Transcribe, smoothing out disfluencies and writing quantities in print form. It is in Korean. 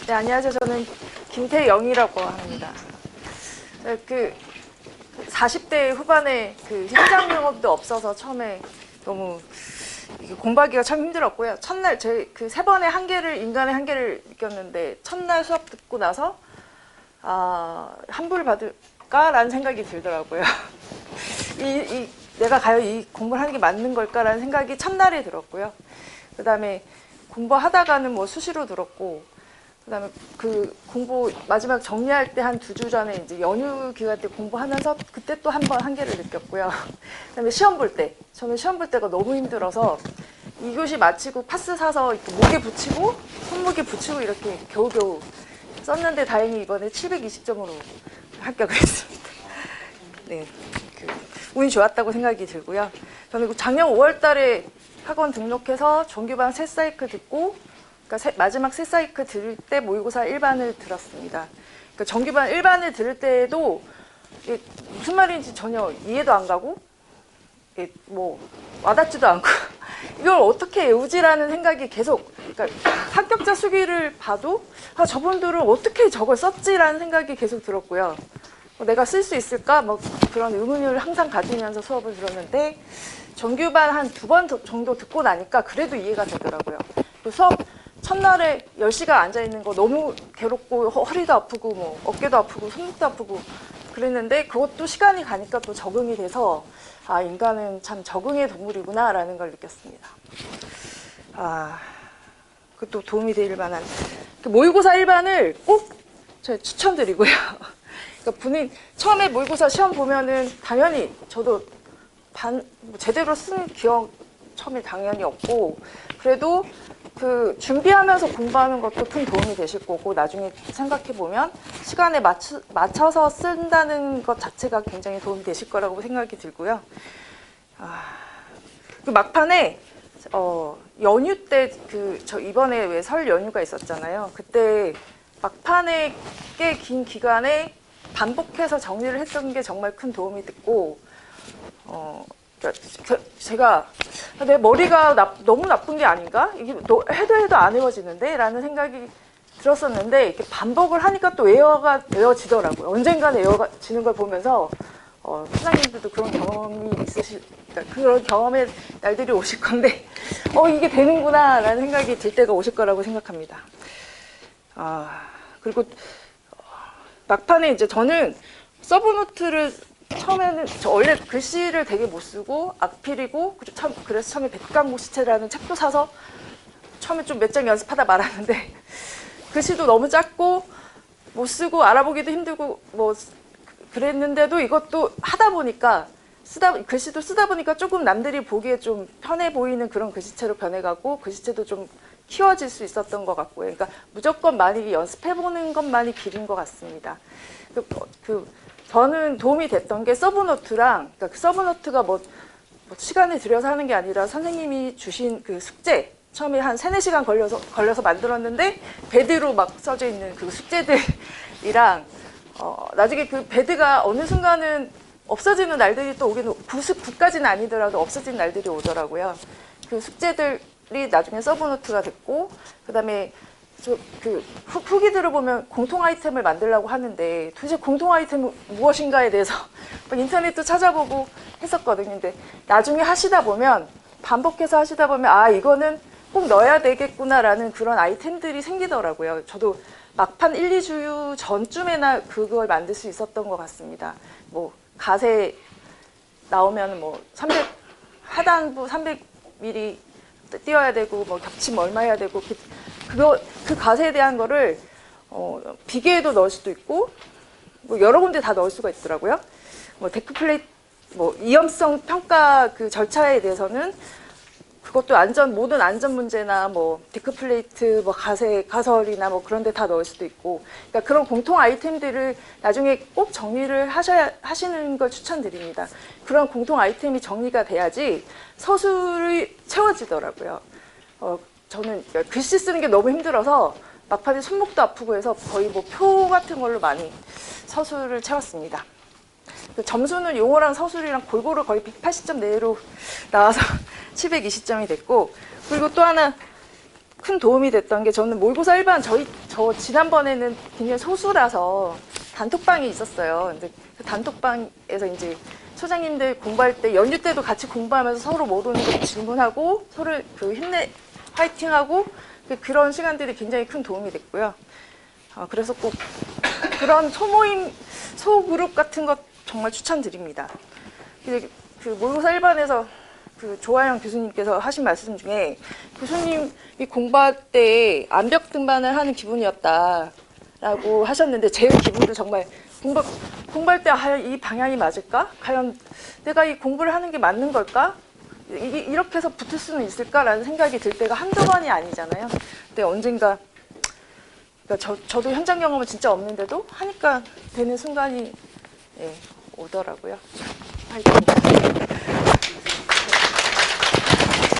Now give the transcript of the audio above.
네, 안녕하세요. 저는 김태영이라고 합니다. 그 40대 후반에 그 현장 경험도 없어서 처음에 너무 공부하기가 참 힘들었고요. 첫날 제 그 세 번의 한계를, 인간의 한계를 느꼈는데, 첫날 수업 듣고 나서 환불 받을까라는 생각이 들더라고요. 내가 과연 이 공부를 하는 게 맞는 걸까라는 생각이 첫날에 들었고요. 그 다음에 공부하다가는 뭐 수시로 들었고, 그 다음에 그 공부 마지막 정리할 때 한 2주 전에 이제 연휴 기간 때 공부하면서 그때 또 한 번 한계를 느꼈고요. 그 다음에 시험 볼 때, 저는 시험 볼 때가 너무 힘들어서 2교시 마치고 파스 사서 이렇게 목에 붙이고 손목에 붙이고 이렇게 겨우겨우 썼는데 다행히 이번에 720점으로 합격을 했습니다. 네, 운이 좋았다고 생각이 들고요. 저는 작년 5월 달에 학원 등록해서 정규반 새 사이클 듣고, 그러니까 마지막 새 사이클 들을 때 모의고사 1반을 들었습니다. 그러니까 정규반 1반을 들을 때도 무슨 말인지 전혀 이해도 안 가고 뭐 와닿지도 않고 이걸 어떻게 외우지라는 생각이 계속, 그러니까 합격자 수기를 봐도 저분들은 어떻게 저걸 썼지라는 생각이 계속 들었고요. 내가 쓸 수 있을까? 뭐 그런 의문을 항상 가지면서 수업을 들었는데, 정규반 한 2번 정도 듣고 나니까 그래도 이해가 되더라고요. 수업 첫날에 10시간 앉아있는 거 너무 괴롭고 허리도 아프고 뭐 어깨도 아프고 손목도 아프고 그랬는데, 그것도 시간이 가니까 또 적응이 돼서 인간은 참 적응의 동물이구나 라는 걸 느꼈습니다. 그것도 도움이 될 만한 모의고사 1반을 꼭 제가 추천드리고요. 그러니까 본인 처음에 모의고사 시험 보면은 당연히 저도 제대로 쓴 기억 처음에 당연히 없고, 그래도 그 준비하면서 공부하는 것도 큰 도움이 되실 거고, 나중에 생각해 보면 시간에 맞춰서 쓴다는 것 자체가 굉장히 도움이 되실 거라고 생각이 들고요. 그 막판에 연휴 때 저 이번에 왜 설 연휴가 있었잖아요. 그때 막판에 꽤 긴 기간에 반복해서 정리를 했던 게 정말 큰 도움이 됐고, 제가 내 머리가 너무 나쁜 게 아닌가? 이게 해도 안 외워지는데? 라는 생각이 들었었는데, 이렇게 반복을 하니까 또 외워지더라고요. 언젠가는 외워지는 걸 보면서 선생님들도 그런 경험이 그러니까 그런 경험의 날들이 오실 건데, 이게 되는구나 라는 생각이 들 때가 오실 거라고 생각합니다. 그리고 막판에 이제 저는 서브노트를 처음에는 원래 글씨를 되게 못 쓰고 악필이고, 그래서 처음에 백강고시체라는 책도 사서 처음에 좀 몇 장 연습하다 말았는데, 글씨도 너무 작고 못 쓰고 알아보기도 힘들고 뭐 그랬는데도 이것도 하다 보니까 글씨도 쓰다 보니까 조금 남들이 보기에 좀 편해 보이는 그런 글씨체로 변해가고, 글씨체도 좀 키워질 수 있었던 것 같고요. 그러니까 무조건 많이 연습해보는 것만이 길인 것 같습니다. 저는 도움이 됐던 게 서브노트랑, 그러니까 그 서브노트가 뭐 시간을 들여서 하는 게 아니라 선생님이 주신 그 숙제, 처음에 한 3-4시간 걸려서 만들었는데 베드로 막 써져 있는 그 숙제들이랑, 나중에 그 베드가 어느 순간은 없어지는 날들이 또 오긴, 99까지는 아니더라도 없어지는 날들이 오더라고요. 그 숙제들이 나중에 서브노트가 됐고, 그 다음에 후기 들어보면 공통 아이템을 만들려고 하는데, 도대체 공통 아이템은 무엇인가에 대해서 인터넷도 찾아보고 했었거든요. 근데 나중에 반복해서 하시다 보면 이거는 꼭 넣어야 되겠구나라는 그런 아이템들이 생기더라고요. 저도 막판 1-2주 전쯤에나 그걸 만들 수 있었던 것 같습니다. 뭐 가세 나오면 뭐 하단부 300mm 띄워야 되고, 뭐 겹침 얼마 해야 되고, 그 가세에 대한 거를 비계에도 넣을 수도 있고, 뭐 여러 군데 다 넣을 수가 있더라고요. 뭐 데크플레이트, 뭐 위험성 평가 그 절차에 대해서는 그것도 모든 안전 문제나 뭐 데크플레이트, 뭐 가설이나 뭐 그런 데 다 넣을 수도 있고, 그러니까 그런 공통 아이템들을 나중에 꼭 정리를 하시는 걸 추천드립니다. 그런 공통 아이템이 정리가 돼야지 서술이 채워지더라고요. 저는 글씨 쓰는 게 너무 힘들어서 막판에 손목도 아프고 해서 거의 뭐 표 같은 걸로 많이 서술을 채웠습니다. 점수는 용어랑 서술이랑 골고루 거의 180점 내로 나와서 720점이 됐고, 그리고 또 하나 큰 도움이 됐던 게 저는 모의고사 일반 저 지난번에는 굉장히 소수라서 단톡방이 있었어요. 근데 그 단톡방에서 이제 소장님들 공부할 때 연휴 때도 같이 공부하면서 서로 모르는 거 질문하고 서로 그 힘내 화이팅하고 그런 시간들이 굉장히 큰 도움이 됐고요. 그래서 꼭 그런 소모임, 소그룹 같은 것 정말 추천드립니다. 그 모의고사 일반에서 그 조아영 교수님께서 하신 말씀 중에 교수님이 공부할 때 암벽 등반을 하는 기분이었다라고 하셨는데 제 기분도 정말 공부할 때 이 방향이 맞을까? 과연 내가 이 공부를 하는 게 맞는 걸까? 이렇게 해서 붙을 수는 있을까라는 생각이 들 때가 한두 번이 아니잖아요. 근데 언젠가 그러니까 저도 현장 경험은 진짜 없는데도 하니까 되는 순간이 오더라고요. 화이팅.